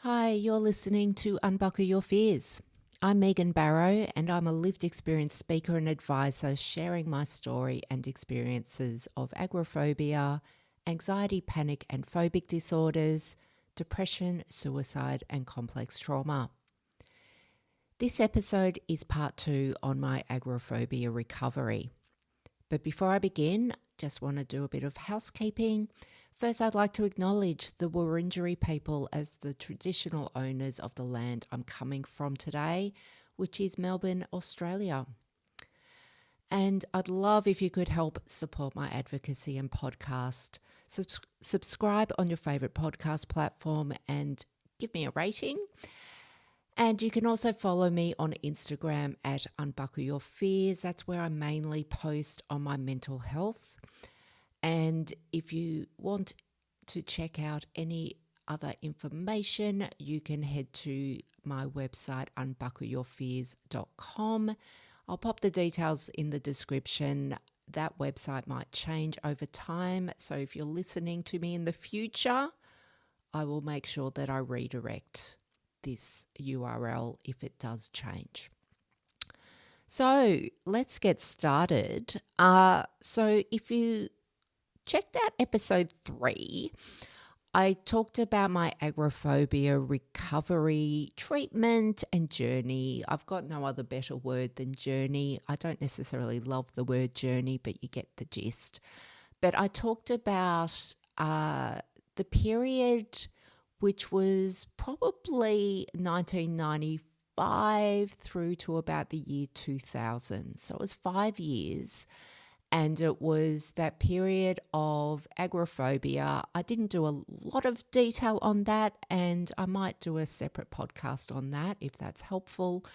Hi, you're listening to Unbuckle Your Fears. I'm Megan Barrow, and I'm a lived experience speaker and advisor sharing my story and experiences of agoraphobia, anxiety, panic, and phobic disorders, depression, suicide, and complex trauma. This episode is part 2 on my agoraphobia recovery. But before I begin, just want to do a bit of housekeeping. First, I'd like to acknowledge the Wurundjeri people as the traditional owners of the land I'm coming from today, which is Melbourne, Australia. And I'd love if you could help support my advocacy and podcast. Subscribe on your favourite podcast platform and give me a rating. And you can also follow me on Instagram at Unbuckle Your Fears. That's where I mainly post on my mental health. And if you want to check out any other information, you can head to my website, unbuckleyourfears.com. I'll pop the details in the description. That website might change over time. So if you're listening to me in the future, I will make sure that I redirect this URL if it does change. So let's get started. So if you checked out episode 3, I talked about my agoraphobia recovery treatment and journey. I've got no other better word than journey. I don't necessarily love the word journey, but you get the gist. But I talked about the period which was probably 1995 through to about the year 2000. So it was 5 years. And it was that period of agoraphobia. I didn't do a lot of detail on that, and I might do a separate podcast on that if that's helpful.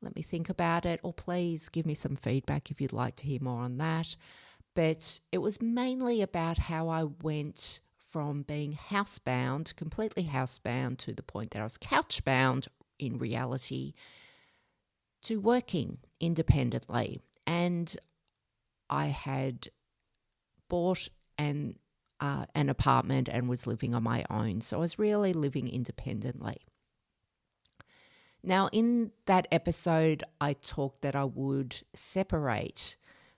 Let me think about it, or please give me some feedback if you'd like to hear more on that. But it was mainly about how I went from being housebound, completely housebound, to the point that I was couchbound in reality, to working independently. And I had bought an apartment and was living on my own. So I was really living independently. Now, in that episode, I talked that I would separate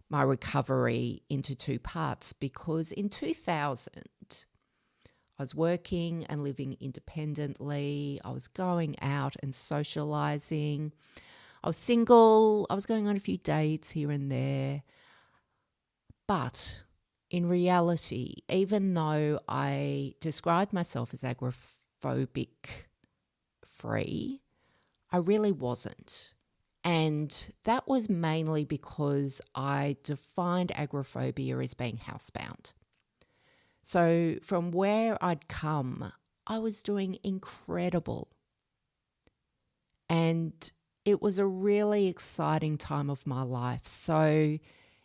my recovery into 2 parts because in 2000, I was working and living independently. I was going out and socializing. I was single. I was going on a few dates here and there. But in reality, even though I described myself as agoraphobic free, I really wasn't. And that was mainly because I defined agoraphobia as being housebound. So from where I'd come, I was doing incredible. And it was a really exciting time of my life. So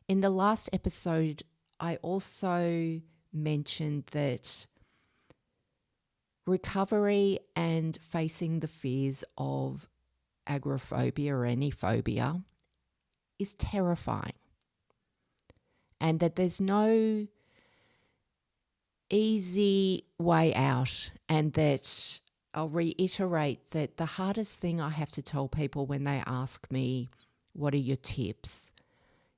in the last episode, I also mentioned that recovery and facing the fears of agoraphobia or any phobia is terrifying, and that there's no easy way out, and that I'll reiterate that the hardest thing I have to tell people when they ask me, what are your tips,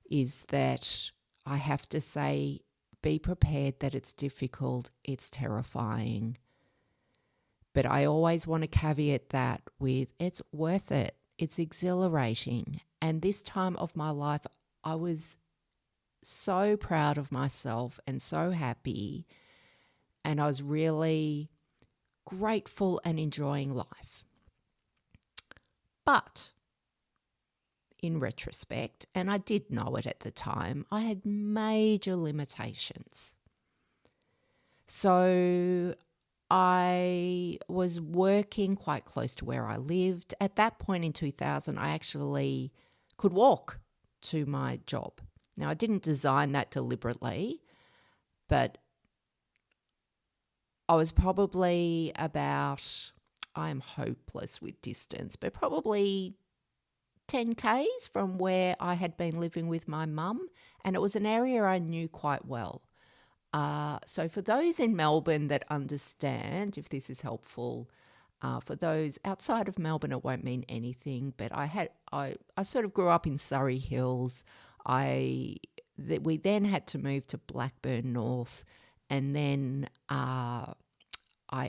is that I have to say, be prepared that it's difficult, it's terrifying. But I always want to caveat that with it's worth it, it's exhilarating. And this time of my life, I was so proud of myself and so happy. And I was really grateful and enjoying life. But in retrospect, and I did know it at the time, I had major limitations. So I was working quite close to where I lived. At that point in 2000, I actually could walk to my job. Now, I didn't design that deliberately, but I was probably about, I'm hopeless with distance, but probably 10 Ks from where I had been living with my mum, and it was an area I knew quite well. So for those in Melbourne that understand, if this is helpful, For those outside of Melbourne, it won't mean anything, but I sort of grew up in Surrey Hills. We then had to move to Blackburn North, and then I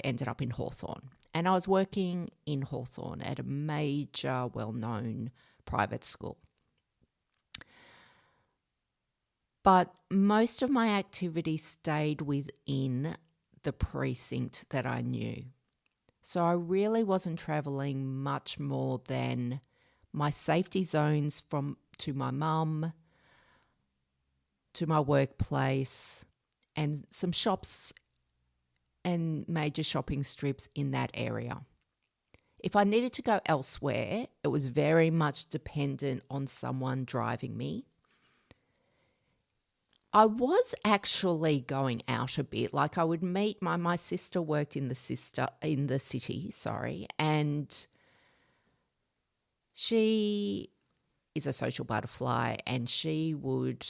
ended up in Hawthorn. And I was working in Hawthorn at a major, well-known private school. But most of my activity stayed within the precinct that I knew. So I really wasn't travelling much more than my safety zones to my mum, to my workplace, and some shops and major shopping strips in that area. If I needed to go elsewhere, it was very much dependent on someone driving me. I was actually going out a bit. Like I would meet my sister worked in the city, and she is a social butterfly, and she would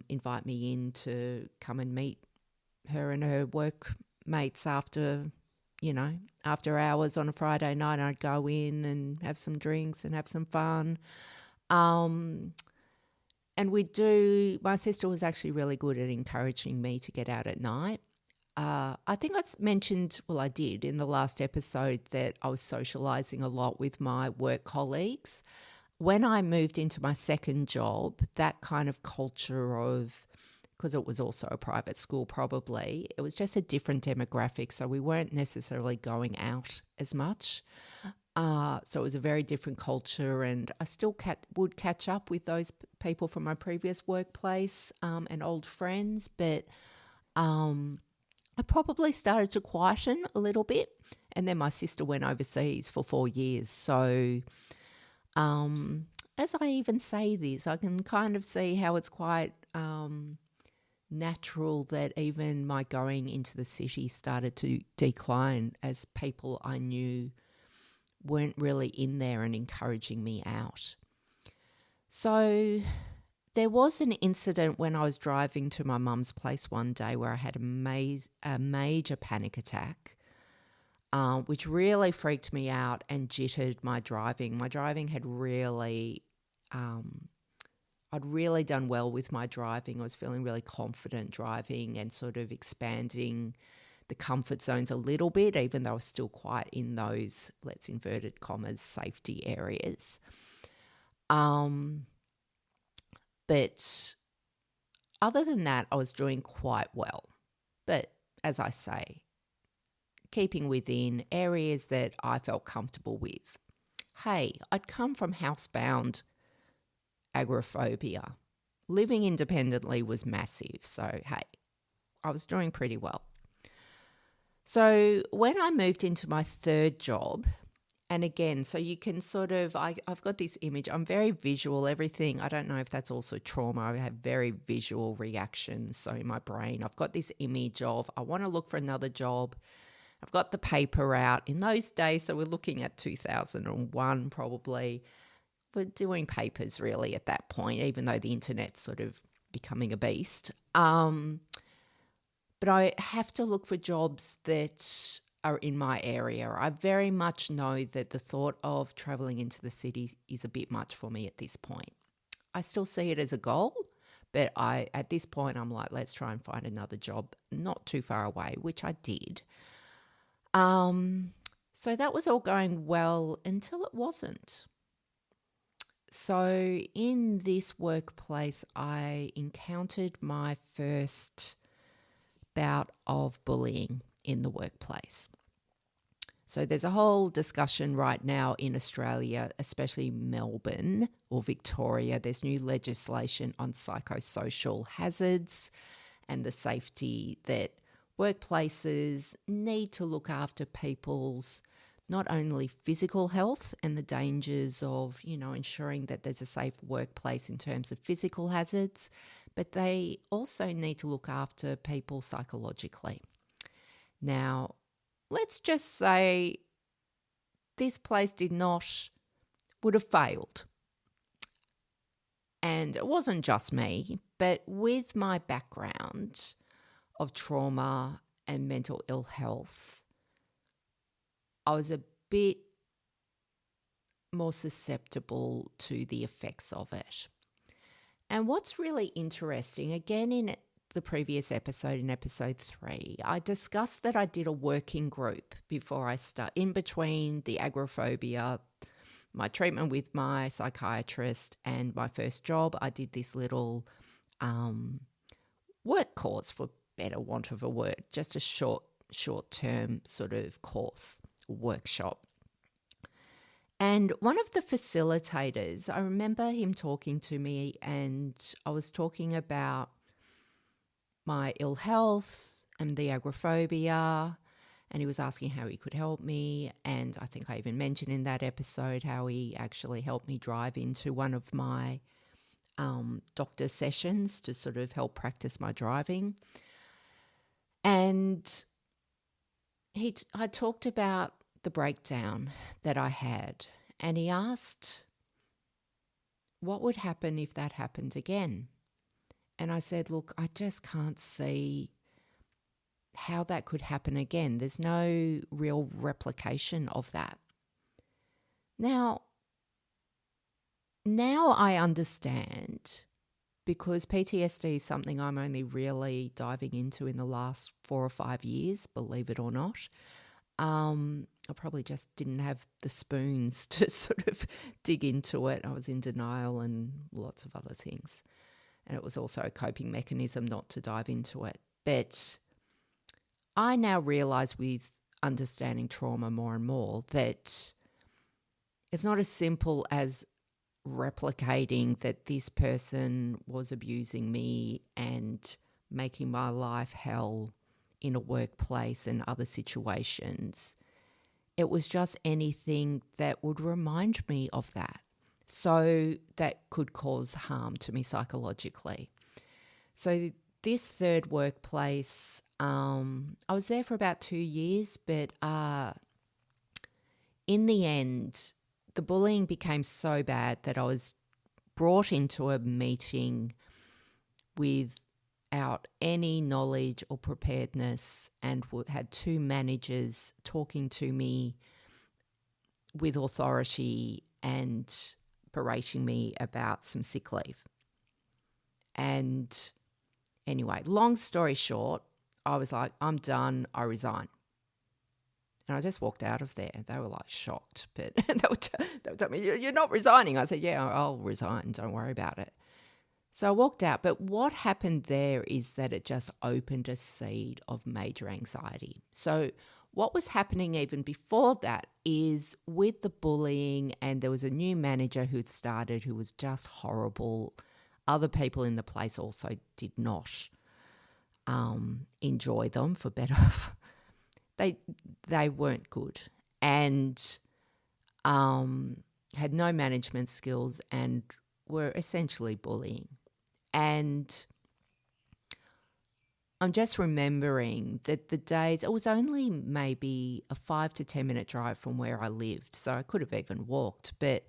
invite me in to come and meet her and her workmates after hours on a Friday night. I'd go in and have some drinks and have some fun. And my sister was actually really good at encouraging me to get out at night. I think I did in the last episode that I was socialising a lot with my work colleagues. When I moved into my second job, that kind of culture because it was also a private school probably, it was just a different demographic, so we weren't necessarily going out as much. So it was a very different culture, and I still would catch up with those people from my previous workplace and old friends, but I probably started to quieten a little bit, and then my sister went overseas for 4 years. So as I even say this, I can kind of see how it's quite natural that even my going into the city started to decline as people I knew weren't really in there and encouraging me out. So there was an incident when I was driving to my mum's place one day where I had a major panic attack, which really freaked me out and jittered my driving. My driving had really, I'd really done well with my driving. I was feeling really confident driving and sort of expanding the comfort zones a little bit, even though I was still quite in those, let's inverted commas, safety areas. But other than that, I was doing quite well. But as I say, keeping within areas that I felt comfortable with. Hey, I'd come from housebound agoraphobia. Living independently was massive. So, hey, I was doing pretty well. So when I moved into my third job, and again, so you can sort of, I've got this image, I'm very visual, everything. I don't know if that's also trauma. I have very visual reactions. So in my brain, I've got this image of, I want to look for another job. I've got the paper out. In those days, so we're looking at 2001 probably. We're doing papers really at that point, even though the internet's sort of becoming a beast. But I have to look for jobs that are in my area. I very much know that the thought of travelling into the city is a bit much for me at this point. I still see it as a goal, but at this point I'm like, let's try and find another job not too far away, which I did. So that was all going well until it wasn't. So in this workplace, I encountered my first bout of bullying in the workplace. So there's a whole discussion right now in Australia, especially Melbourne or Victoria. There's new legislation on psychosocial hazards and the safety that workplaces need to look after people's not only physical health and the dangers of, ensuring that there's a safe workplace in terms of physical hazards, but they also need to look after people psychologically. Now, let's just say this place would have failed. And it wasn't just me, but with my background of trauma and mental ill health, I was a bit more susceptible to the effects of it. And what's really interesting, again in the previous episode, in episode 3, I discussed that I did a working group before I start, in between the agoraphobia, my treatment with my psychiatrist and my first job. I did this little work course, for better want of a word, just a short-term sort of course, workshop. And one of the facilitators, I remember him talking to me, and I was talking about my ill health and the agoraphobia, and he was asking how he could help me. And I think I even mentioned in that episode how he actually helped me drive into one of my doctor sessions to sort of help practice my driving. And I talked about the breakdown that I had, and he asked what would happen if that happened again. And I said, look, I just can't see how that could happen again. There's no real replication of that. Now I understand, because PTSD is something I'm only really diving into in the last 4 or 5 years, believe it or not. I probably just didn't have the spoons to sort of dig into it. I was in denial and lots of other things. And it was also a coping mechanism not to dive into it. But I now realise, with understanding trauma more and more, that it's not as simple as replicating that this person was abusing me and making my life hell in a workplace and other situations. It was just anything that would remind me of that, so that could cause harm to me psychologically. So this third workplace, I was there for about 2 years, but in the end, the bullying became so bad that I was brought into a meeting without any knowledge or preparedness, and had 2 managers talking to me with authority and berating me about some sick leave. And anyway, long story short, I was like, I'm done, I resign. And I just walked out of there. They were like shocked, but they would tell me, you're not resigning. I said, yeah, I'll resign, don't worry about it. So I walked out, but what happened there is that it just opened a seed of major anxiety. So what was happening even before that is, with the bullying, and there was a new manager who'd started who was just horrible. Other people in the place also did not enjoy them, for better. They weren't good, and had no management skills and were essentially bullying. And I'm just remembering that the days, it was only maybe a 5 to 10 minute drive from where I lived, so I could have even walked, but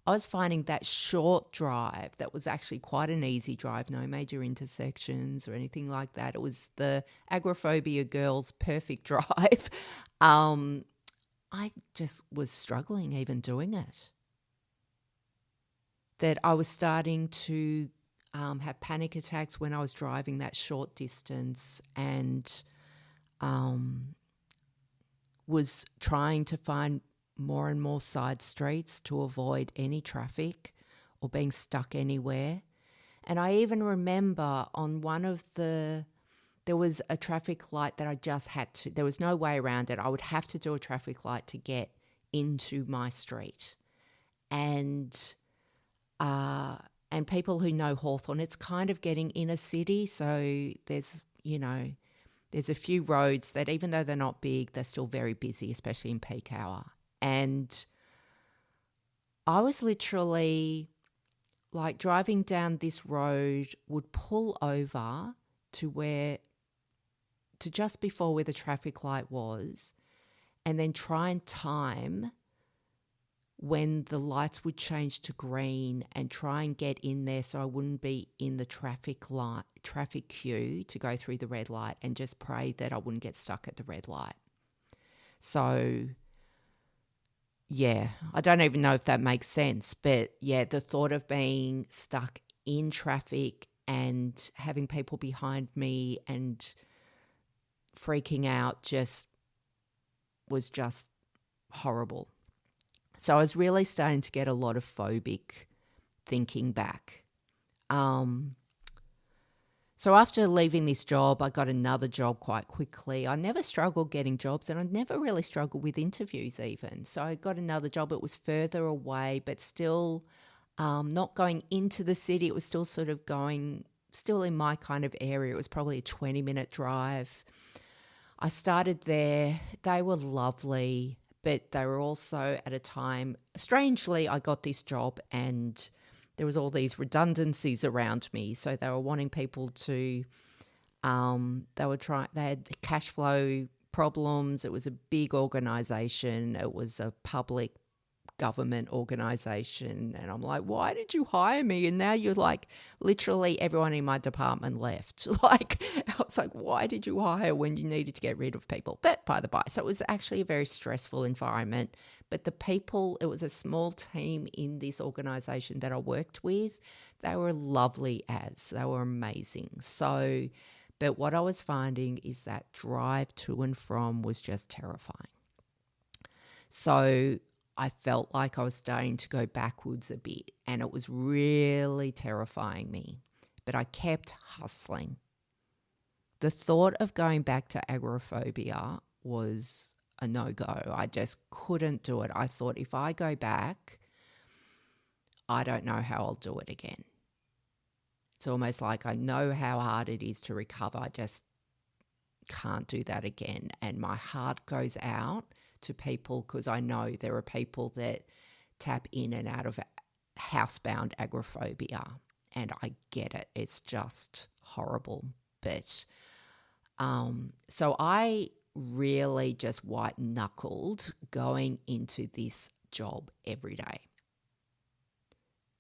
I was finding that short drive, that was actually quite an easy drive, no major intersections or anything like that. It was the Agoraphobia girls' perfect drive. I just was struggling even doing it. That I was starting to have panic attacks when I was driving that short distance, and was trying to find more and more side streets to avoid any traffic or being stuck anywhere. And I even remember on one of there was a traffic light that I just had to, there was no way around it. I would have to do a traffic light to get into my street. And people who know Hawthorne, it's kind of getting inner city. So there's a few roads that, even though they're not big, they're still very busy, especially in peak hour. And I was literally like driving down this road, would pull over to just before where the traffic light was, and then try and time when the lights would change to green and try and get in there so I wouldn't be in the traffic queue to go through the red light, and just pray that I wouldn't get stuck at the red light. So yeah, I don't even know if that makes sense. But yeah, the thought of being stuck in traffic and having people behind me and freaking out was just horrible. So I was really starting to get a lot of phobic thinking back. So after leaving this job, I got another job quite quickly. I never struggled getting jobs, and I never really struggled with interviews even. So I got another job. It was further away, but still not going into the city. It was still sort of still in my kind of area. It was probably a 20-minute drive. I started there. They were lovely, but they were also at a time, strangely, I got this job and there was all these redundancies around me. So they were wanting people to, they had cash flow problems. It was a big organisation. It was a public government organisation. And I'm like, why did you hire me? And now you're like, literally everyone in my department left. Like, I was like, why did you hire when you needed to get rid of people? But by the by, so it was actually a very stressful environment. But the people, it was a small team in this organisation that I worked with. They were lovely they were amazing. So, but what I was finding is that drive to and from was just terrifying. So I felt like I was starting to go backwards a bit, and it was really terrifying me. But I kept hustling. The thought of going back to agoraphobia was a no-go. I just couldn't do it. I thought if I go back, I don't know how I'll do it again. It's almost like I know how hard it is to recover. I just can't do that again. And my heart goes out to people because I know there are people that tap in and out of housebound agoraphobia, and I get it. It's just horrible. But so I really just white knuckled going into this job every day.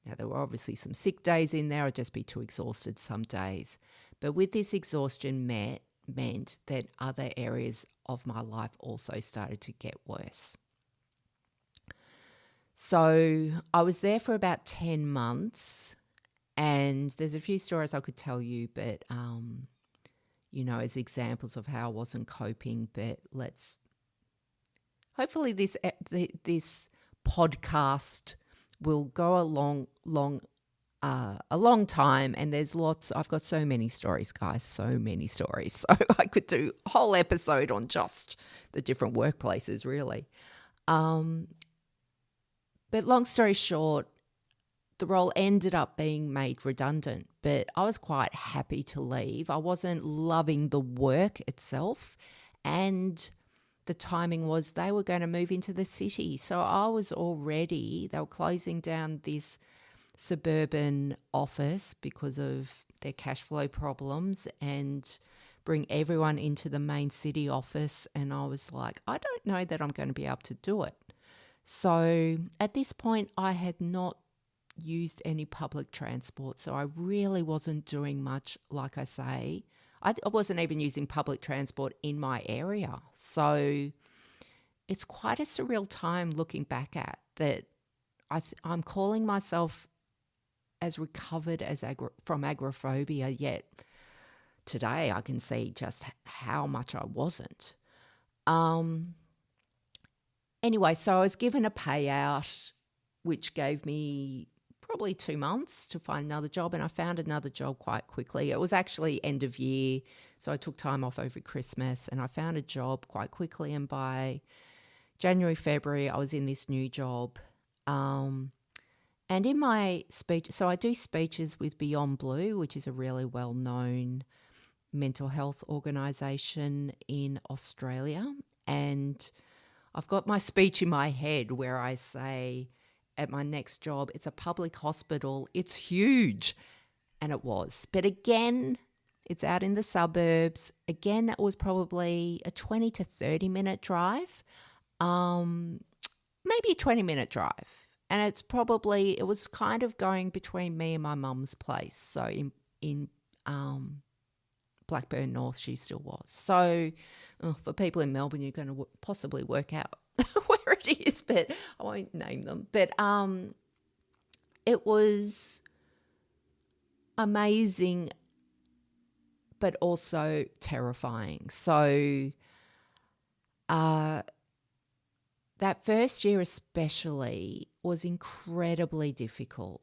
Now, there were obviously some sick days in there. I'd just be too exhausted some days. But with this exhaustion meant that other areas of my life also started to get worse. So I was there for about 10 months, and there's a few stories I could tell you, but, as examples of how I wasn't coping. But hopefully this podcast will go a long time, and I've got so many stories, guys, so many stories. So I could do a whole episode on just the different workplaces, really. But long story short, the role ended up being made redundant, but I was quite happy to leave. I wasn't loving the work itself, and the timing was they were going to move into the city. So they were closing down this suburban office because of their cash flow problems and bring everyone into the main city office. And I was like, I don't know that I'm going to be able to do it. So at this point, I had not used any public transport. So I really wasn't doing much, like I say. I wasn't even using public transport in my area. So it's quite a surreal time looking back at that. I'm calling myself as recovered from agoraphobia, yet today I can see just how much I wasn't. Anyway, so I was given a payout, which gave me probably 2 months to find another job, and I found another job quite quickly. It was actually end of year, so I took time off over Christmas, and I found a job quite quickly, and by January, February, I was in this new job. And in my speech, so I do speeches with Beyond Blue, which is a really well-known mental health organisation in Australia. And I've got my speech in my head where I say at my next job, it's a public hospital, it's huge. And it was. But again, it's out in the suburbs. Again, it was probably a 20 to 30-minute drive, maybe a 20-minute drive. And it was kind of going between me and my mum's place. So in Blackburn North, she still was. So for people in Melbourne, you're going to possibly work out where charities, but I won't name them. But it was amazing, but also terrifying. So that first year especially was incredibly difficult.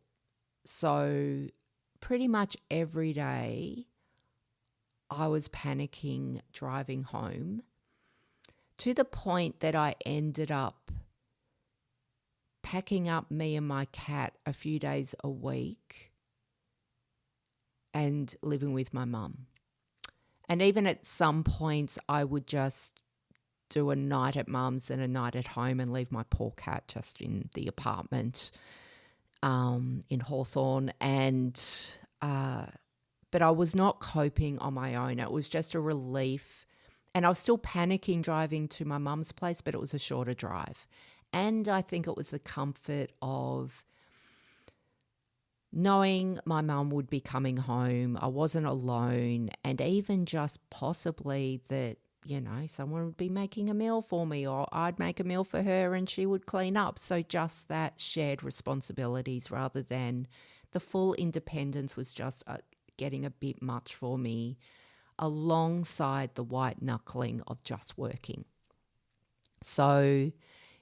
So pretty much every day I was panicking driving home, to the point that I ended up packing up me and my cat a few days a week and living with my mum. And even at some points I would just do a night at mum's, then a night at home, and leave my poor cat just in the apartment in Hawthorne. But I was not coping on my own. It was just a relief. And I was still panicking driving to my mum's place, but it was a shorter drive. And I think it was the comfort of knowing my mum would be coming home. I wasn't alone. And even just possibly that, someone would be making a meal for me, or I'd make a meal for her and she would clean up. So just that shared responsibilities rather than the full independence was just getting a bit much for me, alongside the white knuckling of just working. So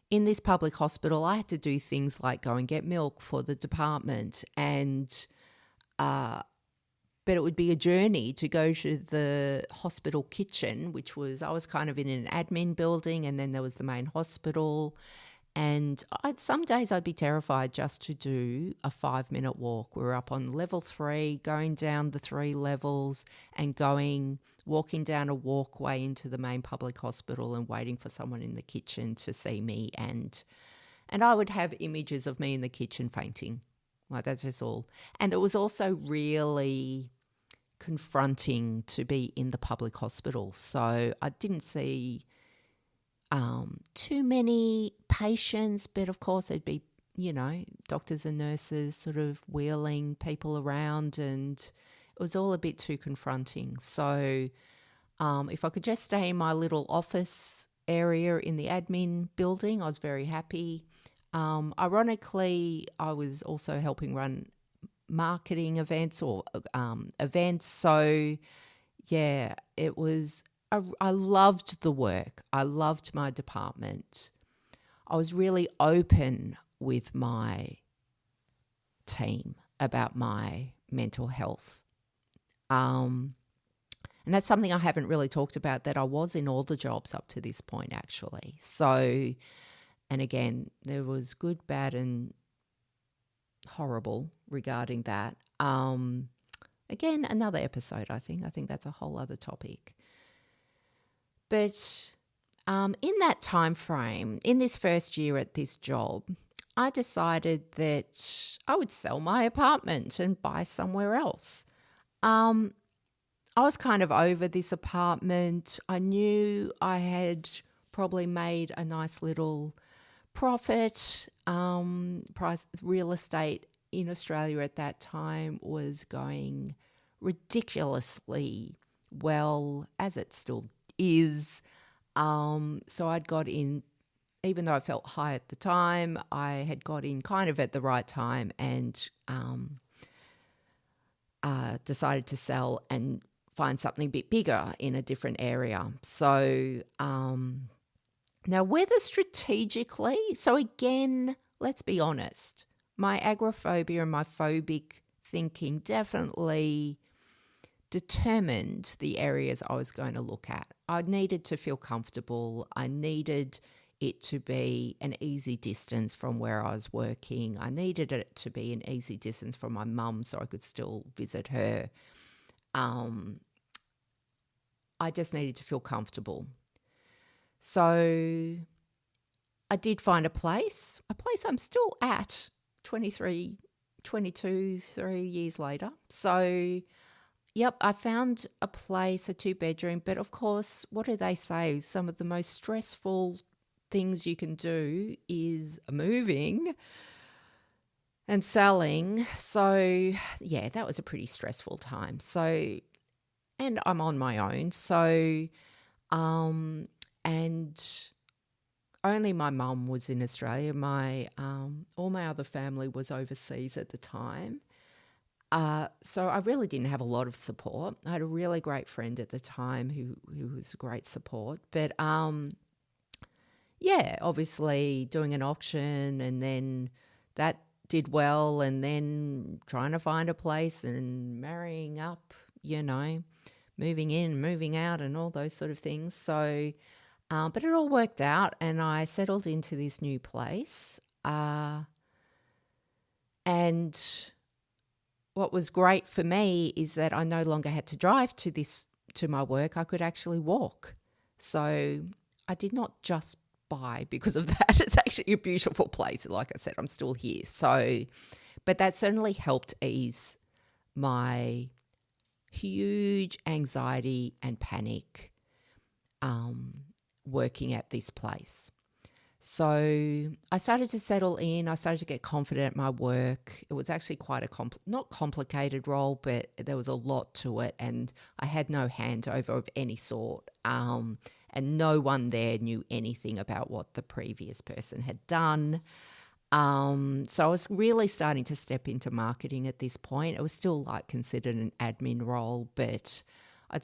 in this public hospital, I had to do things like go and get milk for the department, but it would be a journey to go to the hospital kitchen, I was kind of in an admin building, and then there was the main hospital. And some days I'd be terrified just to do a 5-minute walk. We were up on level 3, going down the 3 levels and walking down a walkway into the main public hospital and waiting for someone in the kitchen to see me. And I would have images of me in the kitchen fainting. Like, that's just all. And it was also really confronting to be in the public hospital. So I didn't see too many patients, but of course there'd be, doctors and nurses sort of wheeling people around, and it was all a bit too confronting. So if I could just stay in my little office area in the admin building, I was very happy. Ironically, I was also helping run marketing events or events. So yeah, it was, I loved the work. I loved my department. I was really open with my team about my mental health. And that's something I haven't really talked about, that I was in all the jobs up to this point, actually. So, and again, there was good, bad, and horrible regarding that. Again, another episode, I think. I think that's a whole other topic. But in that time frame, in this first year at this job, I decided that I would sell my apartment and buy somewhere else. I was kind of over this apartment. I knew I had probably made a nice little profit. Real estate in Australia at that time was going ridiculously well, as it still is. So I'd got in, even though I felt high at the time, I had got in kind of at the right time and decided to sell and find something a bit bigger in a different area. So now whether strategically, so again, let's be honest, my agoraphobia and my phobic thinking definitely determined the areas I was going to look at. I needed to feel comfortable. I needed it to be an easy distance from where I was working. I needed it to be an easy distance from my mum so I could still visit her. I just needed to feel comfortable. So I did find a place I'm still at 3 years later. So, yep, I found a place, a 2-bedroom, but of course, what do they say? Some of the most stressful things you can do is moving and selling. So, yeah, that was a pretty stressful time. So, and I'm on my own. So, and only my mum was in Australia. All my other family was overseas at the time. So I really didn't have a lot of support. I had a really great friend at the time who was great support. But yeah, obviously doing an auction, and then that did well, and then trying to find a place and marrying up, moving in, moving out, and all those sort of things. So, but it all worked out, and I settled into this new place. And what was great for me is that I no longer had to drive to my work. I could actually walk. So I did not just buy because of that. It's actually a beautiful place. Like I said, I'm still here. So, but that certainly helped ease my huge anxiety and panic working at this place. So I started to settle in. I started to get confident at my work. It was actually quite a not complicated role, but there was a lot to it, and I had no handover of any sort. And no one there knew anything about what the previous person had done. So I was really starting to step into marketing at this point. It was still like considered an admin role, but I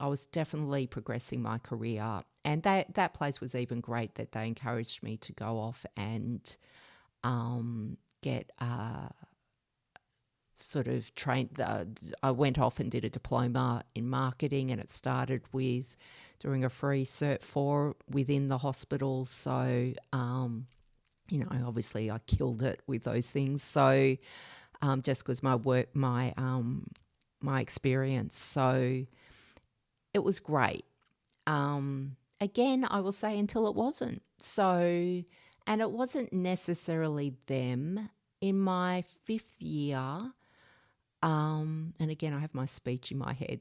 was definitely progressing my career. And that place was even great that they encouraged me to go off and get sort of trained. I went off and did a diploma in marketing, and it started with doing a free Cert 4 within the hospital. So, obviously I killed it with those things. So just because my work, my experience. So it was great. Again, I will say until it wasn't. So, and it wasn't necessarily them. In my 5th year, and again, I have my speech in my head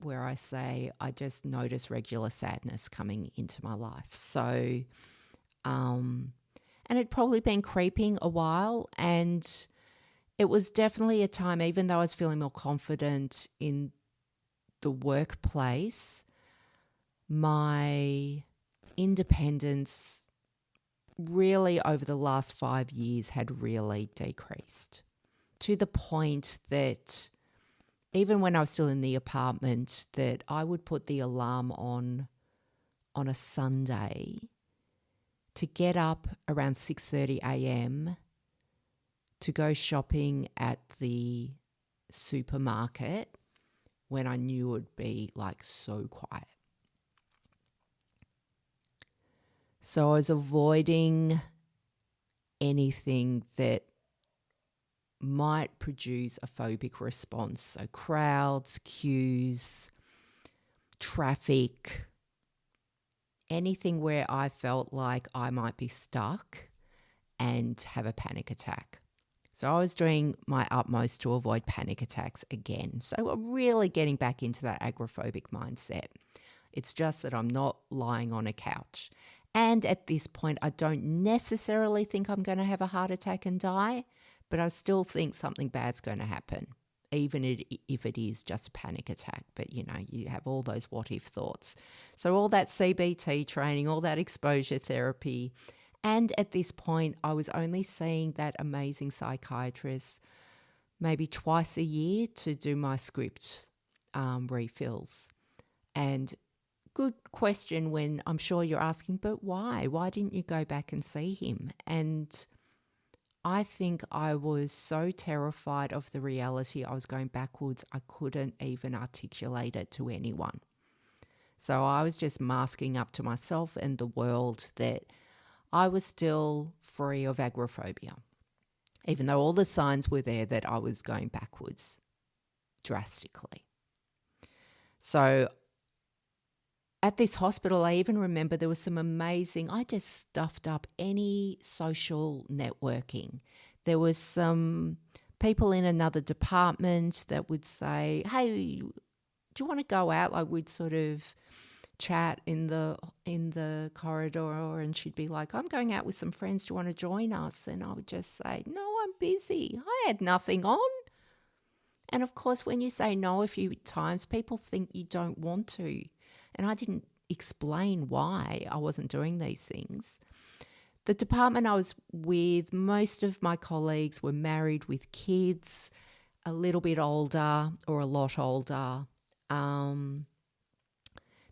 where I say I just notice regular sadness coming into my life. So, and it'd probably been creeping a while, and it was definitely a time, even though I was feeling more confident in the workplace, my independence really over the last 5 years had really decreased to the point that even when I was still in the apartment, that I would put the alarm on a Sunday to get up around 6:30 a.m. to go shopping at the supermarket when I knew it would be like so quiet. So I was avoiding anything that might produce a phobic response. So crowds, queues, traffic, anything where I felt like I might be stuck and have a panic attack. So I was doing my utmost to avoid panic attacks again. So I'm really getting back into that agoraphobic mindset. It's just that I'm not lying on a couch. And at this point, I don't necessarily think I'm going to have a heart attack and die, but I still think something bad's going to happen, even if it is just a panic attack. But, you have all those what-if thoughts. So all that CBT training, all that exposure therapy. And at this point, I was only seeing that amazing psychiatrist maybe twice a year to do my script refills. And good question when I'm sure you're asking, but why? Why didn't you go back and see him? And I think I was so terrified of the reality I was going backwards, I couldn't even articulate it to anyone. So I was just masking up to myself and the world that I was still free of agoraphobia, even though all the signs were there that I was going backwards drastically. So at this hospital, I even remember there was some amazing, I just stuffed up any social networking. There was some people in another department that would say, hey, do you want to go out? Like we'd sort of chat in the corridor, and she'd be like, I'm going out with some friends. Do you want to join us? And I would just say, no, I'm busy. I had nothing on. And of course, when you say no a few times, people think you don't want to. And I didn't explain why I wasn't doing these things. The department I was with, most of my colleagues were married with kids, a little bit older or a lot older.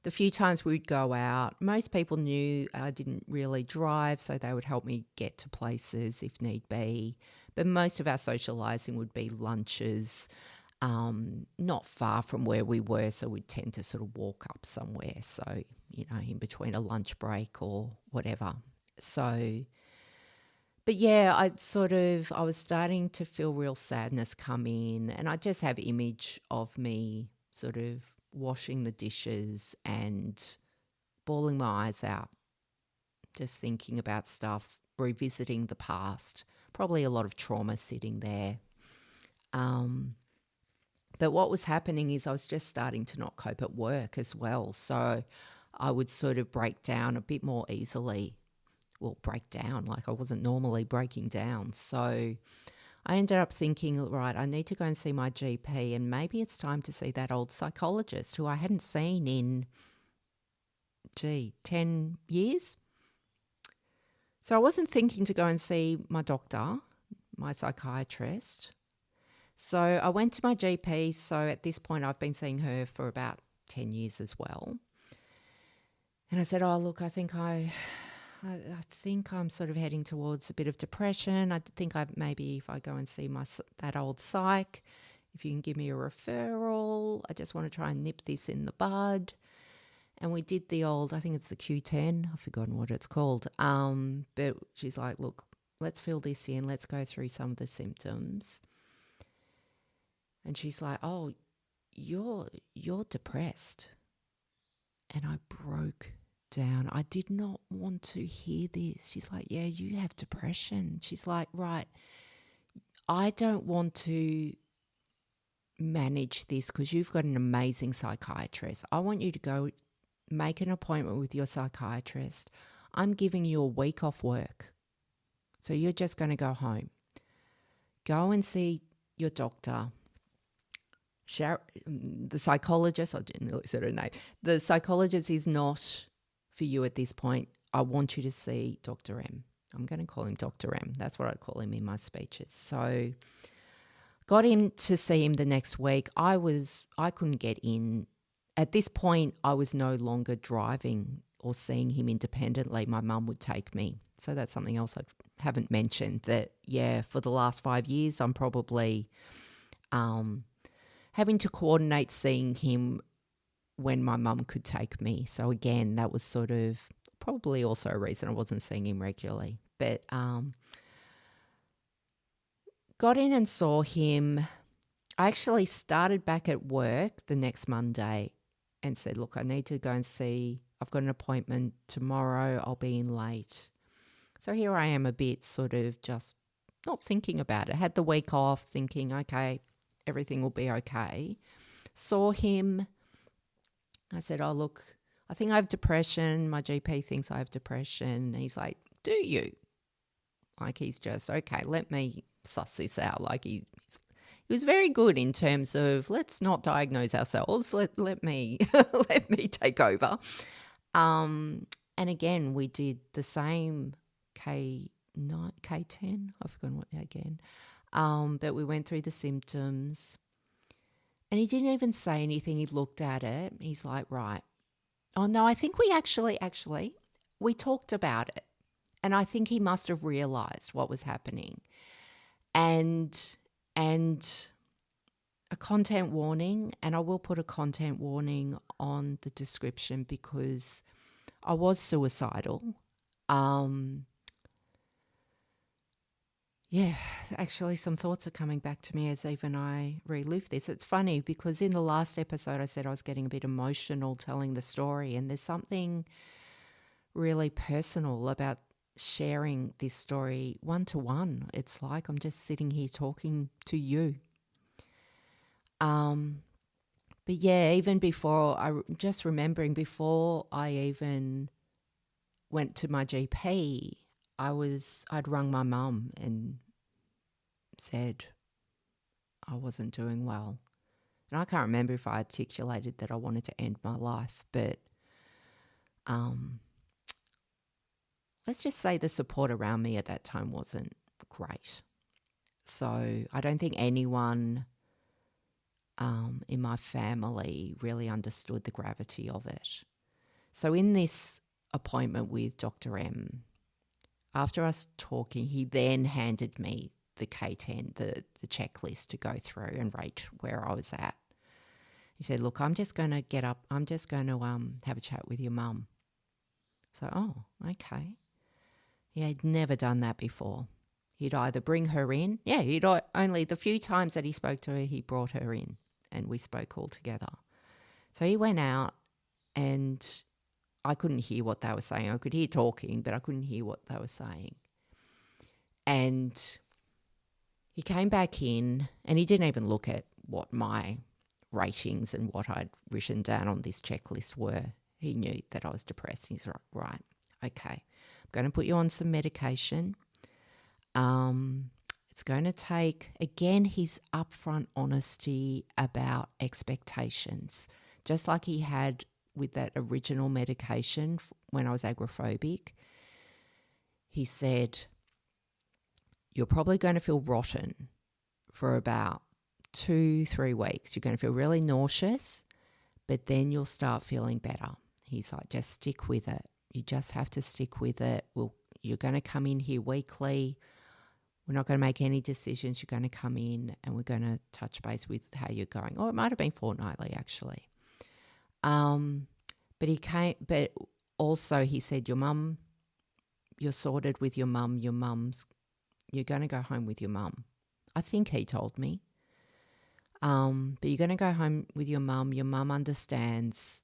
The few times we'd go out, most people knew I didn't really drive, so they would help me get to places if need be. But most of our socialising would be lunches, not far from where we were, so we'd tend to sort of walk up somewhere. So, in between a lunch break or whatever. So, but yeah, I was starting to feel real sadness come in, and I just have image of me sort of washing the dishes and bawling my eyes out, just thinking about stuff, revisiting the past, probably a lot of trauma sitting there. But what was happening is I was just starting to not cope at work as well. So I would sort of break down a bit more easily. Well, break down like I wasn't normally breaking down. So I ended up thinking, right, I need to go and see my GP, and maybe it's time to see that old psychologist who I hadn't seen in, 10 years. So I wasn't thinking to go and see my doctor, my psychiatrist. So I went to my GP. So at this point, I've been seeing her for about 10 years as well. And I said, oh, look, I think I'm sort of heading towards a bit of depression. I think maybe if I go and see that old psych, if you can give me a referral, I just want to try and nip this in the bud. And we did the old, I think it's the Q10. I've forgotten what it's called. But she's like, look, let's fill this in. Let's go through some of the symptoms. And she's like, oh, you're depressed. And I broke down. I did not want to hear this. She's like, yeah, you have depression. She's like, right, I don't want to manage this because you've got an amazing psychiatrist. I want you to go make an appointment with your psychiatrist. I'm giving you a week off work. So you're just going to go home. Go and see your doctor. The psychologist, I didn't really say her name. The psychologist is not for you at this point. I want you to see Dr. M. I'm going to call him Dr. M. That's what I call him in my speeches. So got him to see him the next week. I couldn't get in. At this point, I was no longer driving or seeing him independently. My mum would take me. So that's something else I haven't mentioned, that, yeah, for the last 5 years, I'm probably having to coordinate seeing him when my mum could take me. So again, that was sort of probably also a reason I wasn't seeing him regularly. But got in and saw him. I actually started back at work the next Monday and said, look, I need to go and see, I've got an appointment tomorrow, I'll be in late. So here I am, a bit sort of just not thinking about it. Had the week off thinking, okay, everything will be okay. Saw him. I said, oh, look, I think I have depression. My GP thinks I have depression. And he's like, do you? Like, he's just, okay, let me suss this out. Like, he was very good in terms of, let's not diagnose ourselves. Let me let me take over. And again, we did the same K10. I've forgotten what again. But we went through the symptoms. And he didn't even say anything. He looked at it. He's like, right. Oh, no, I think we actually, we talked about it. And I think he must have realised what was happening. And a content warning, and I will put a content warning on the description because I was suicidal. Yeah, actually some thoughts are coming back to me as even I relive this. It's funny because in the last episode I said I was getting a bit emotional telling the story, and there's something really personal about sharing this story one-to-one. It's like I'm just sitting here talking to you. But yeah, even before, just remembering before I even went to my GP, I'd rung my mum and said I wasn't doing well. And I can't remember if I articulated that I wanted to end my life, but let's just say the support around me at that time wasn't great. So I don't think anyone in my family really understood the gravity of it. So in this appointment with Dr. M, after us talking, he then handed me the K10, the checklist to go through and rate where I was at. He said, look, I'm just going to get up. I'm just going to have a chat with your mum. So, oh, okay. He had never done that before. He'd either bring her in. Yeah, he'd only the few times that he spoke to her, he brought her in and we spoke all together. So he went out and I couldn't hear what they were saying. I could hear talking, but I couldn't hear what they were saying. And he came back in and he didn't even look at what my ratings and what I'd written down on this checklist were. He knew that I was depressed. He's like, right, okay, I'm going to put you on some medication. It's going to take, again, his upfront honesty about expectations, just like he had with that original medication when I was agoraphobic. He said, you're probably going to feel rotten for about 2-3 weeks. You're going to feel really nauseous, but then you'll start feeling better. He's like, just stick with it. You just have to stick with it. You're going to come in here weekly. We're not going to make any decisions. You're going to come in and we're going to touch base with how you're going. Or it might have been fortnightly, actually. But also he said, your mum, you're sorted with your mum. You're going to go home with your mum. I think he told me. But you're going to go home with your mum. Your mum understands.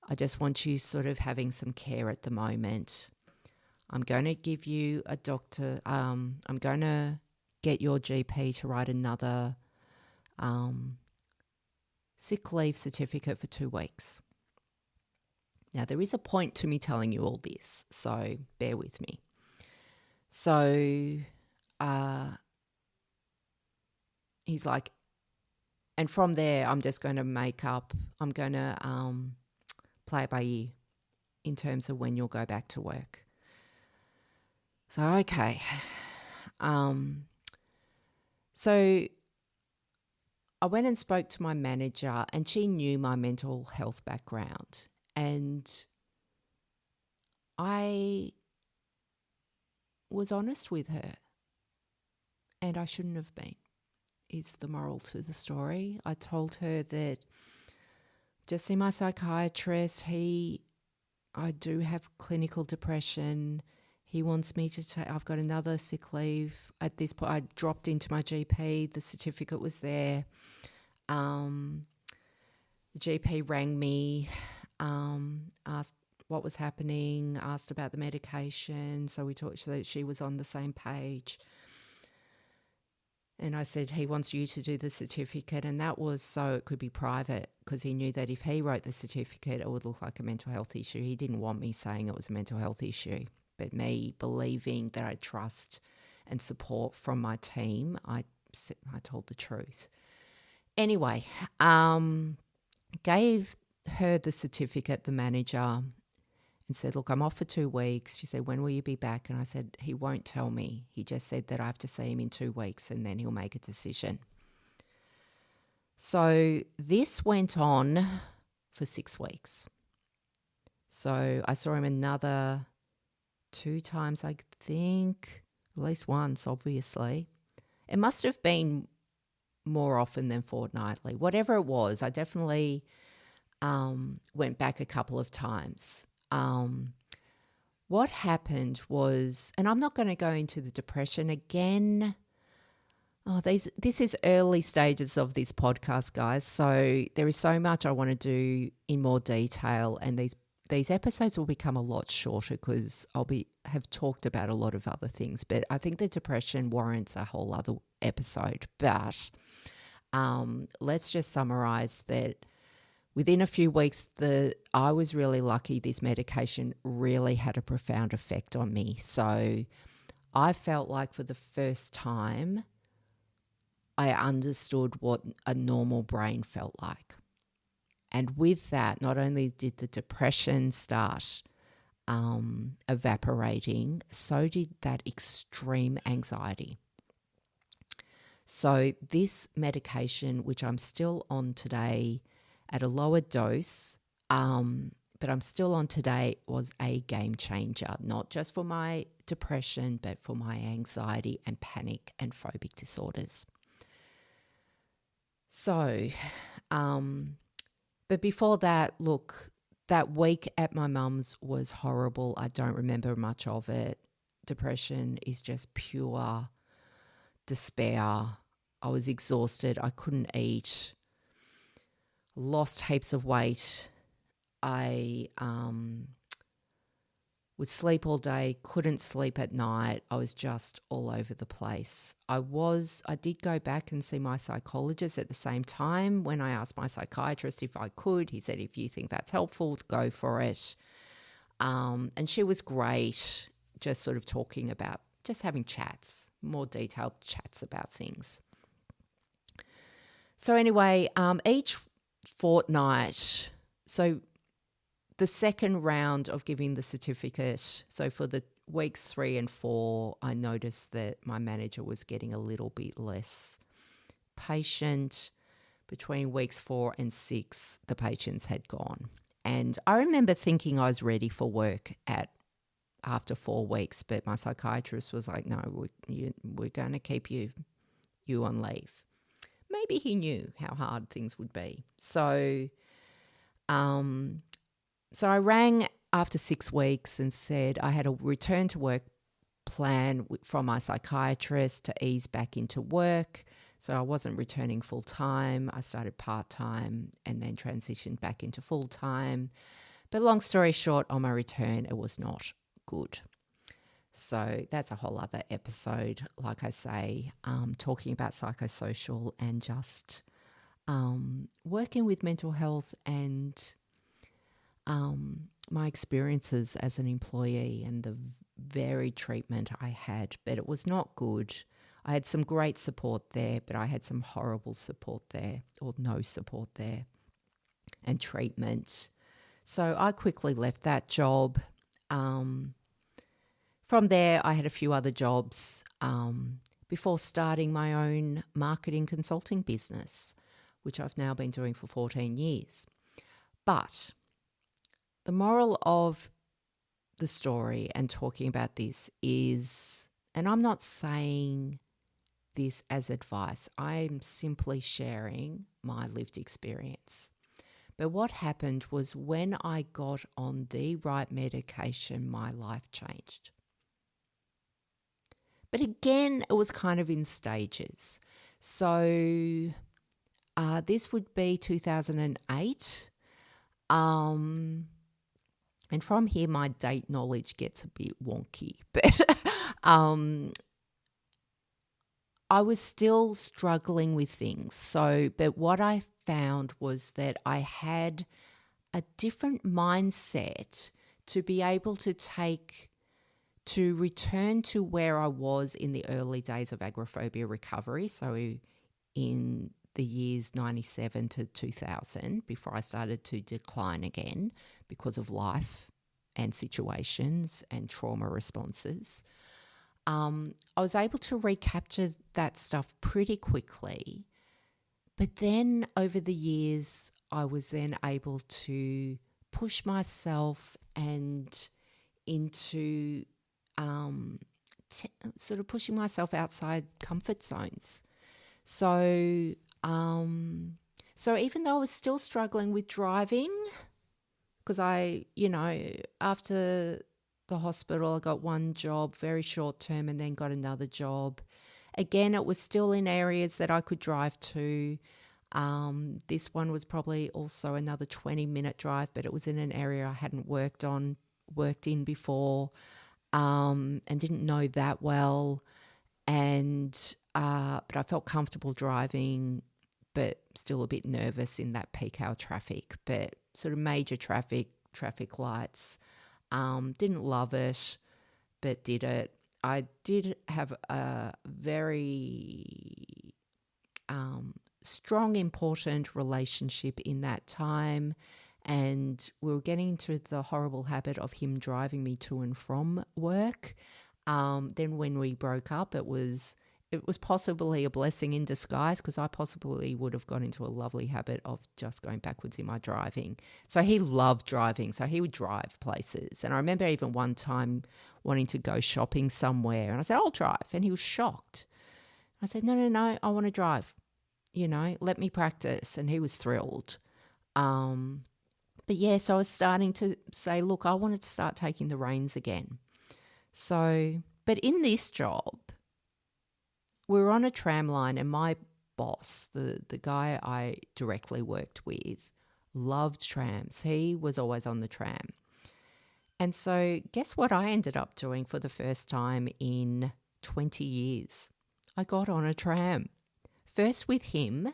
I just want you sort of having some care at the moment. I'm going to give you a doctor. I'm going to get your GP to write another sick leave certificate for 2 weeks. Now, there is a point to me telling you all this, so bear with me. So he's like, and from there, I'm just going to play it by ear in terms of when you'll go back to work. So, okay. So I went and spoke to my manager and she knew my mental health background. And I was honest with her. And I shouldn't have been, is the moral to the story. I told her that just see my psychiatrist. I do have clinical depression. He wants me to take, I've got another sick leave. At this point, I dropped into my GP. The certificate was there. The GP rang me, asked what was happening, asked about the medication. So we talked so that she was on the same page. And I said, he wants you to do the certificate. And that was so it could be private because he knew that if he wrote the certificate, it would look like a mental health issue. He didn't want me saying it was a mental health issue. But me believing that I trust and support from my team, I told the truth. Anyway, gave her the certificate, the manager, and said, look, I'm off for 2 weeks. She said, when will you be back? And I said, he won't tell me. He just said that I have to see him in 2 weeks and then he'll make a decision. So this went on for 6 weeks. So I saw him another 2 times, I think, at least once, obviously. It must have been more often than fortnightly. Whatever it was, I definitely went back a couple of times. What happened was, and I'm not going to go into the depression again. This is early stages of this podcast, guys. So there is so much I want to do in more detail, and these episodes will become a lot shorter because have talked about a lot of other things. But I think the depression warrants a whole other episode. But let's just summarize that. Within a few weeks, I was really lucky. This medication really had a profound effect on me. So I felt like for the first time, I understood what a normal brain felt like. And with that, not only did the depression start evaporating, so did that extreme anxiety. So this medication, which I'm still on today at a lower dose, but I'm still on today, was a game changer, not just for my depression, but for my anxiety and panic and phobic disorders. So, but before that, look, that week at my mum's was horrible. I don't remember much of it. Depression is just pure despair. I was exhausted. I couldn't eat. Lost heaps of weight. I would sleep all day, couldn't sleep at night. I was just all over the place. I did go back and see my psychologist at the same time. When I asked my psychiatrist if I could, he said, if you think that's helpful, go for it. And she was great, just sort of talking about, just having chats, more detailed chats about things. So anyway, each fortnight, so the second round of giving the certificate, so for the weeks 3 and 4, I noticed that my manager was getting a little bit less patient. Between weeks 4 and 6, the patients had gone. And I remember thinking I was ready for work after 4 weeks, but my psychiatrist was like, no, we're going to keep you on leave. Maybe he knew how hard things would be. So I rang after 6 weeks and said I had a return to work plan from my psychiatrist to ease back into work. So I wasn't returning full time. I started part time and then transitioned back into full time. But long story short, on my return, it was not good. So that's a whole other episode, like I say, talking about psychosocial and just working with mental health and my experiences as an employee and the varied treatment I had, but it was not good. I had some great support there, but I had some horrible support there, or no support there, and treatment. So I quickly left that job. From there, I had a few other jobs before starting my own marketing consulting business, which I've now been doing for 14 years. But the moral of the story and talking about this is, and I'm not saying this as advice, I'm simply sharing my lived experience. But what happened was when I got on the right medication, my life changed. But again, it was kind of in stages. So this would be 2008. And from here, my date knowledge gets a bit wonky. But I was still struggling with things. But what I found was that I had a different mindset to be able to return to where I was in the early days of agoraphobia recovery. So in the years 97 to 2000, before I started to decline again because of life and situations and trauma responses, I was able to recapture that stuff pretty quickly. But then over the years, I was then able to push myself and into sort of pushing myself outside comfort zones. So even though I was still struggling with driving, because after the hospital, I got one job, very short term, and then got another job. Again, it was still in areas that I could drive to. This one was probably also another 20-minute drive, but it was in an area I hadn't worked in before, and didn't know that well. But I felt comfortable driving, but still a bit nervous in that peak hour traffic, but sort of major traffic lights. Didn't love it, but did it. I did have a very strong, important relationship in that time. And we were getting into the horrible habit of him driving me to and from work. Then when we broke up, it was possibly a blessing in disguise, because I possibly would have got into a lovely habit of just going backwards in my driving. So he loved driving, so he would drive places. And I remember even one time wanting to go shopping somewhere, and I said, I'll drive. And he was shocked. I said, no, I want to drive. Let me practice. And he was thrilled. But yeah, so I was starting to say, look, I wanted to start taking the reins again. So, but in this job, we were on a tram line, and my boss, the guy I directly worked with, loved trams. He was always on the tram. And so guess what I ended up doing for the first time in 20 years? I got on a tram. First with him,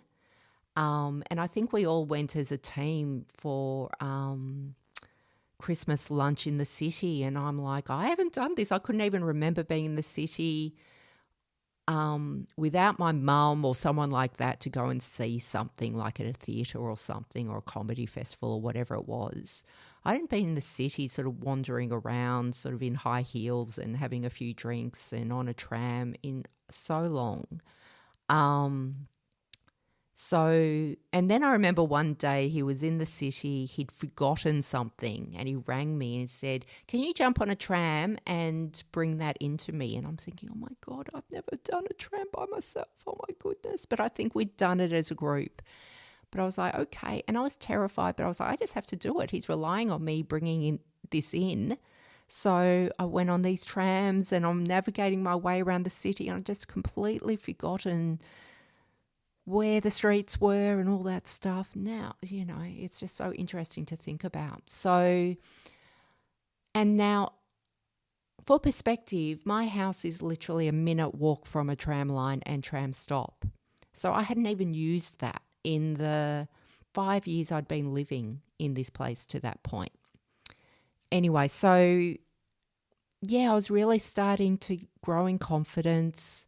and I think we all went as a team for Christmas lunch in the city. And I'm like, I haven't done this. I couldn't even remember being in the city without my mum or someone like that to go and see something like at a theatre or something, or a comedy festival or whatever it was. I hadn't been in the city sort of wandering around sort of in high heels and having a few drinks and on a tram in so long. And then I remember one day he was in the city, he'd forgotten something, and he rang me and said, can you jump on a tram and bring that into me? And I'm thinking, oh my God, I've never done a tram by myself. Oh my goodness. But I think we'd done it as a group. But I was like, okay. And I was terrified, but I was like, I just have to do it. He's relying on me bringing this in. So I went on these trams, and I'm navigating my way around the city, and I've just completely forgotten where the streets were and all that stuff. Now, it's just so interesting to think about. So, and now for perspective, my house is literally a minute walk from a tram line and tram stop. So I hadn't even used that in the 5 years I'd been living in this place to that point. Anyway, so yeah, I was really starting to grow in confidence.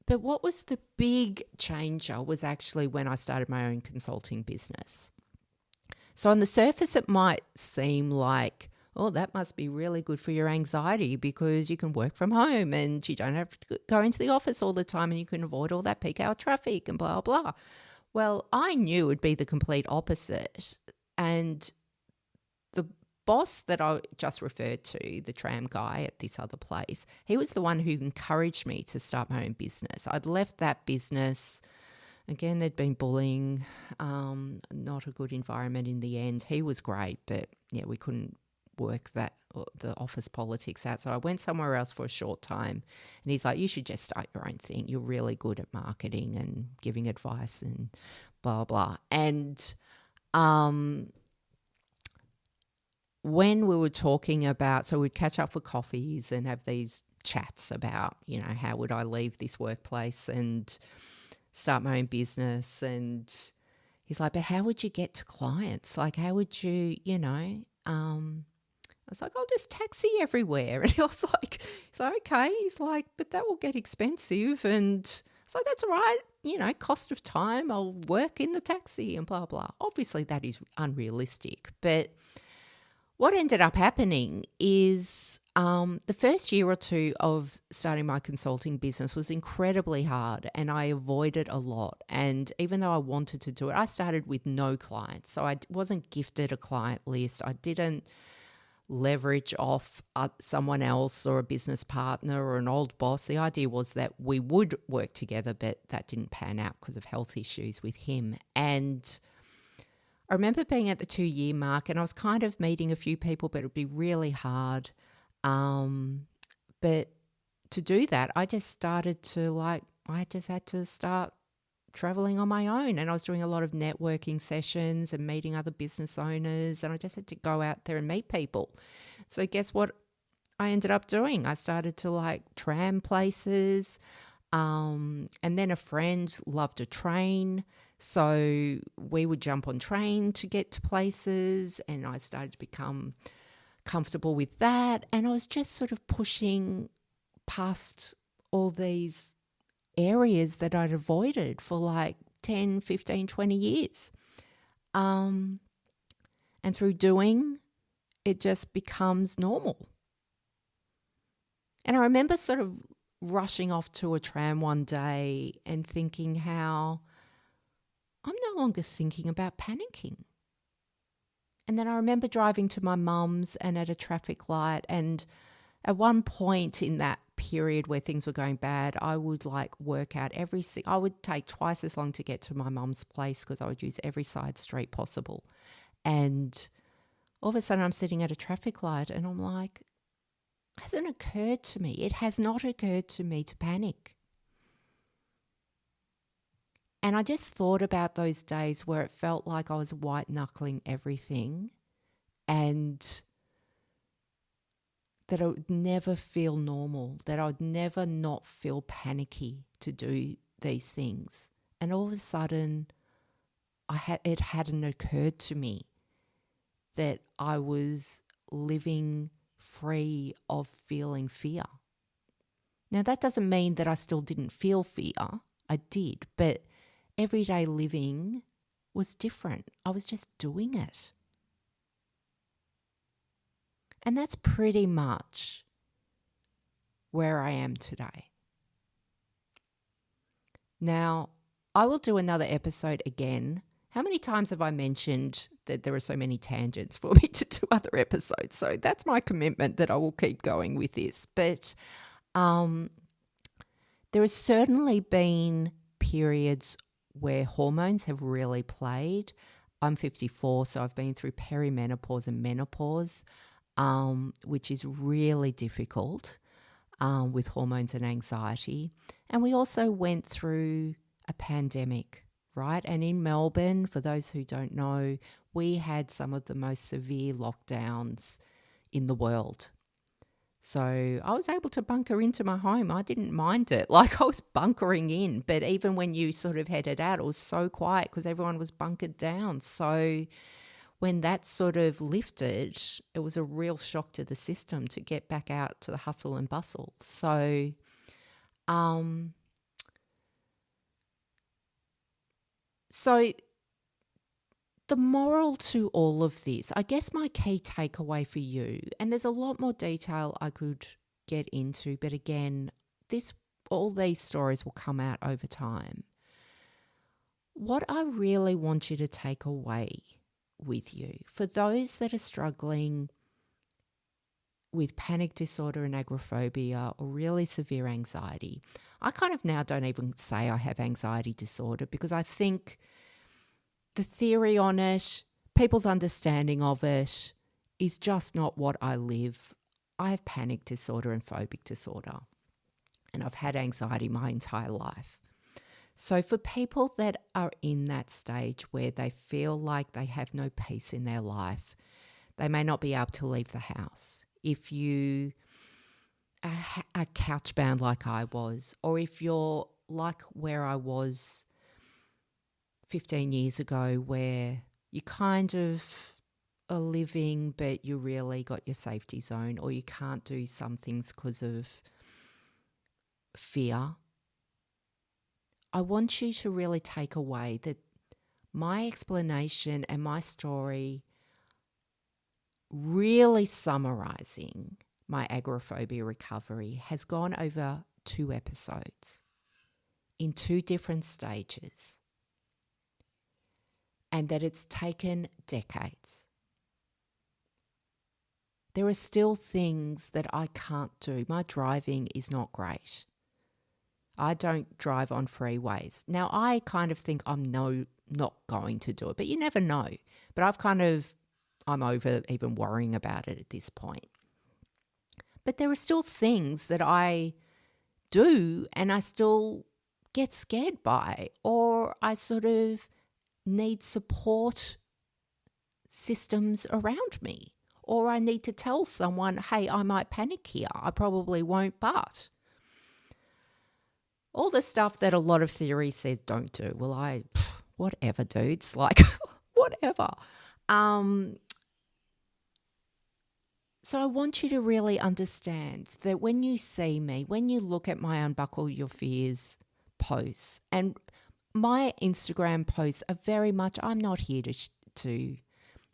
But what was the big changer was actually when I started my own consulting business. So on the surface, it might seem like, oh, that must be really good for your anxiety because you can work from home and you don't have to go into the office all the time and you can avoid all that peak hour traffic and blah, blah. Well, I knew it would be the complete opposite. And the boss that I just referred to, the tram guy at this other place, he was the one who encouraged me to start my own business. I'd left that business. Again, there'd been bullying, not a good environment in the end. He was great, but yeah, we couldn't work the office politics out. So I went somewhere else for a short time, and he's like, you should just start your own thing. You're really good at marketing and giving advice and blah, blah. And when we were talking about, so we'd catch up for coffees and have these chats about, how would I leave this workplace and start my own business? And he's like, but how would you get to clients? Like, how would you, I was like, I'll just taxi everywhere. And he was like, okay. He's like, but that will get expensive. And I was like, that's all right. Cost of time. I'll work in the taxi and blah, blah. Obviously, that is unrealistic. But what ended up happening is the first year or two of starting my consulting business was incredibly hard, and I avoided a lot. And even though I wanted to do it, I started with no clients. So I wasn't gifted a client list. I didn't leverage off someone else or a business partner or an old boss. The idea was that we would work together, but that didn't pan out because of health issues with him. And I remember being at the 2-year mark, and I was kind of meeting a few people, but it would be really hard. But to do that, I just started to I just had to start traveling on my own, and I was doing a lot of networking sessions and meeting other business owners, and I just had to go out there and meet people. So guess what I ended up doing? I started to tram places, and then a friend loved a train. So we would jump on train to get to places, and I started to become comfortable with that. And I was just sort of pushing past all these areas that I'd avoided for like 10, 15, 20 years. And through doing, it just becomes normal. And I remember sort of rushing off to a tram one day and thinking how I'm no longer thinking about panicking. And then I remember driving to my mum's and at a traffic light, and at one point in that period where things were going bad, I would like work out I would take twice as long to get to my mum's place because I would use every side street possible. And all of a sudden I'm sitting at a traffic light and I'm like, it hasn't occurred to me. It has not occurred to me to panic. And I just thought about those days where it felt like I was white knuckling everything and that I would never feel normal, that I would never not feel panicky to do these things. And all of a sudden, it hadn't occurred to me that I was living free of feeling fear. Now, that doesn't mean that I still didn't feel fear. I did, but everyday living was different. I was just doing it. And that's pretty much where I am today. Now, I will do another episode again. How many times have I mentioned that there are so many tangents for me to do other episodes? So that's my commitment that I will keep going with this. But there has certainly been periods where hormones have really played. I'm 54, so I've been through perimenopause and menopause, which is really difficult with hormones and anxiety. And we also went through a pandemic, right? And in Melbourne, for those who don't know, we had some of the most severe lockdowns in the world. So I was able to bunker into my home. I didn't mind it. Like I was bunkering in, but even when you sort of headed out, it was so quiet because everyone was bunkered down. So when that sort of lifted, it was a real shock to the system to get back out to the hustle and bustle. So, the moral to all of this, I guess my key takeaway for you, and there's a lot more detail I could get into, but again, all these stories will come out over time. What I really want you to take away with you, for those that are struggling with panic disorder and agoraphobia or really severe anxiety, I kind of now don't even say I have anxiety disorder because I think the theory on it, people's understanding of it is just not what I live. I have panic disorder and phobic disorder, and I've had anxiety my entire life. So for people that are in that stage where they feel like they have no peace in their life, they may not be able to leave the house. If you are couch bound like I was, or if you're like where I was 15 years ago where you kind of are living but you really got your safety zone, or you can't do some things because of fear, I want you to really take away that my explanation and my story really summarising my agoraphobia recovery has gone over 2 episodes in 2 different stages, and that it's taken decades. There are still things that I can't do. My driving is not great. I don't drive on freeways. Now, I kind of think I'm not going to do it, but you never know. But I'm over even worrying about it at this point. But there are still things that I do and I still get scared by, or I sort of need support systems around me, or I need to tell someone, hey, I might panic here. I probably won't, but all the stuff that a lot of theory says don't do. Well, whatever, dudes, like whatever. So I want you to really understand that when you see me, when you look at my Unbuckle Your Fears posts. And my Instagram posts are very much, I'm not here to,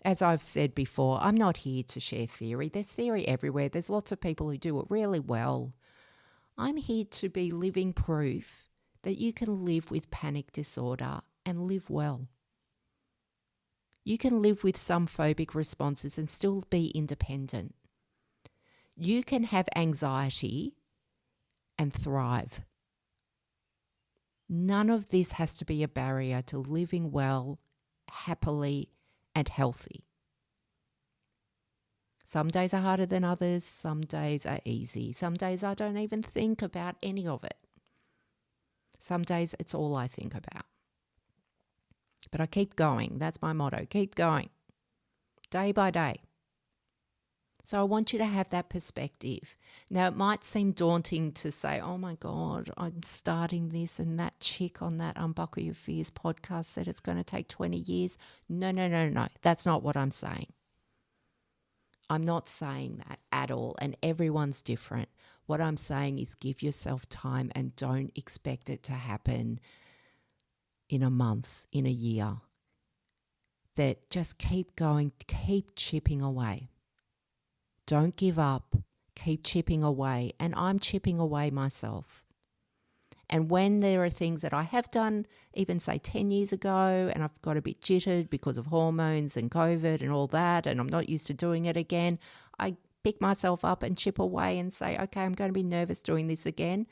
as I've said before, I'm not here to share theory. There's theory everywhere. There's lots of people who do it really well. I'm here to be living proof that you can live with panic disorder and live well. You can live with some phobic responses and still be independent. You can have anxiety and thrive. None of this has to be a barrier to living well, happily, and healthy. Some days are harder than others. Some days are easy. Some days I don't even think about any of it. Some days it's all I think about. But I keep going. That's my motto. Keep going. Day by day. So I want you to have that perspective. Now, it might seem daunting to say, oh my God, I'm starting this and that chick on that Unbuckle Your Fears podcast said it's going to take 20 years. No. That's not what I'm saying. I'm not saying that at all, and everyone's different. What I'm saying is give yourself time and don't expect it to happen in a month, in a year. That just keep going, keep chipping away. Don't give up, keep chipping away. And I'm chipping away myself. And when there are things that I have done, even say 10 years ago, and I've got a bit jittered because of hormones and COVID and all that, and I'm not used to doing it again, I pick myself up and chip away and say, okay, I'm going to be nervous doing this again.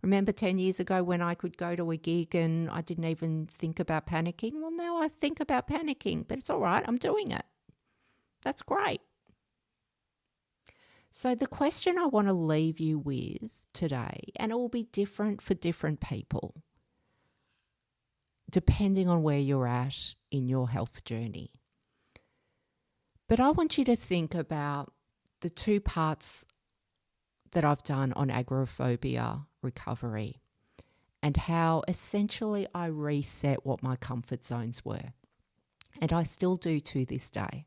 Remember 10 years ago when I could go to a gig and I didn't even think about panicking? Well, now I think about panicking, but it's all right. I'm doing it. That's great. So the question I want to leave you with today, and it will be different for different people, depending on where you're at in your health journey. But I want you to think about the two parts that I've done on agoraphobia recovery and how essentially I reset what my comfort zones were. And I still do to this day.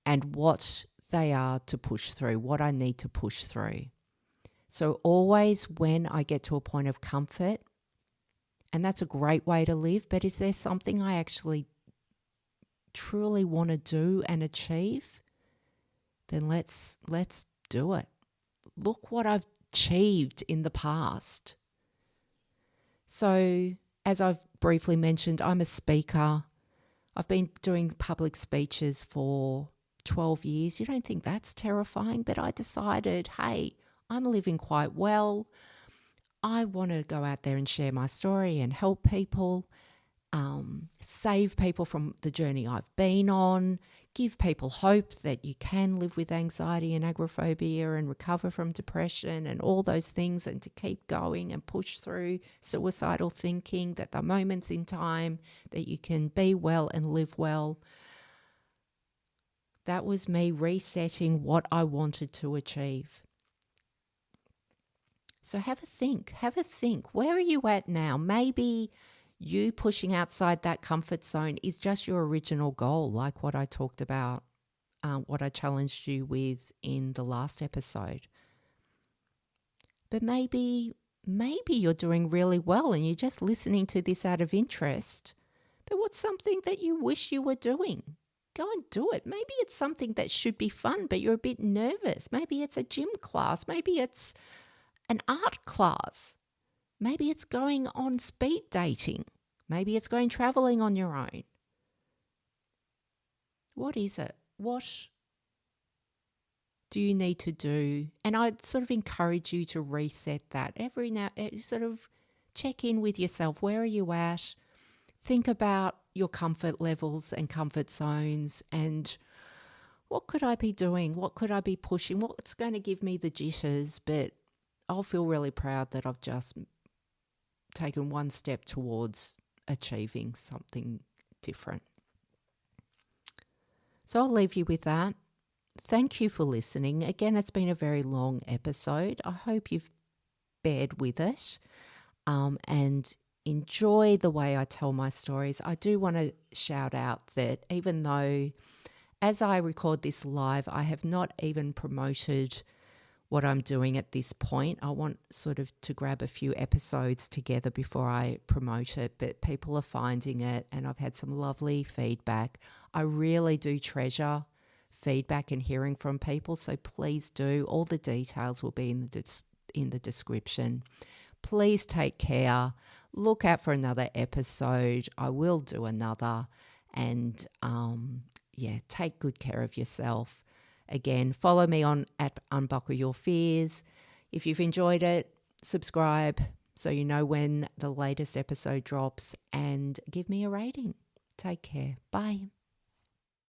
And what they are to push through, what I need to push through. So always when I get to a point of comfort, and that's a great way to live, but is there something I actually truly want to do and achieve? Then let's do it. Look what I've achieved in the past. So as I've briefly mentioned, I'm a speaker. I've been doing public speeches for 12 years. You don't think that's terrifying, but I decided, hey, I'm living quite well. I want to go out there and share my story and help people, save people from the journey I've been on, give people hope that you can live with anxiety and agoraphobia and recover from depression and all those things, and to keep going and push through suicidal thinking, that there are moments in time that you can be well and live well. That was me resetting what I wanted to achieve. So have a think. Where are you at now? Maybe you pushing outside that comfort zone is just your original goal, like what I talked about, what I challenged you with in the last episode. But maybe you're doing really well and you're just listening to this out of interest. But what's something that you wish you were doing? Go and do it. Maybe it's something that should be fun, but you're a bit nervous. Maybe it's a gym class. Maybe it's an art class. Maybe it's going on speed dating. Maybe it's going traveling on your own. What is it? What do you need to do? And I'd sort of encourage you to reset that every now, sort of check in with yourself. Where are you at? Think about your comfort levels and comfort zones, and what could I be doing? What could I be pushing? What's going to give me the jitters? But I'll feel really proud that I've just taken one step towards achieving something different. So I'll leave you with that. Thank you for listening. Again, it's been a very long episode. I hope you've bared with it and enjoy the way I tell my stories. I do want to shout out that even though as I record this live, I have not even promoted what I'm doing at this point. I want sort of to grab a few episodes together before I promote it, but people are finding it and I've had some lovely feedback. I really do treasure feedback and hearing from people, so please do. All the details will be in the description. Please take care. Look out for another episode. I will do another. And take good care of yourself. Again, follow me on at Unbuckle Your Fears. If you've enjoyed it, subscribe so you know when the latest episode drops, and give me a rating. Take care. Bye.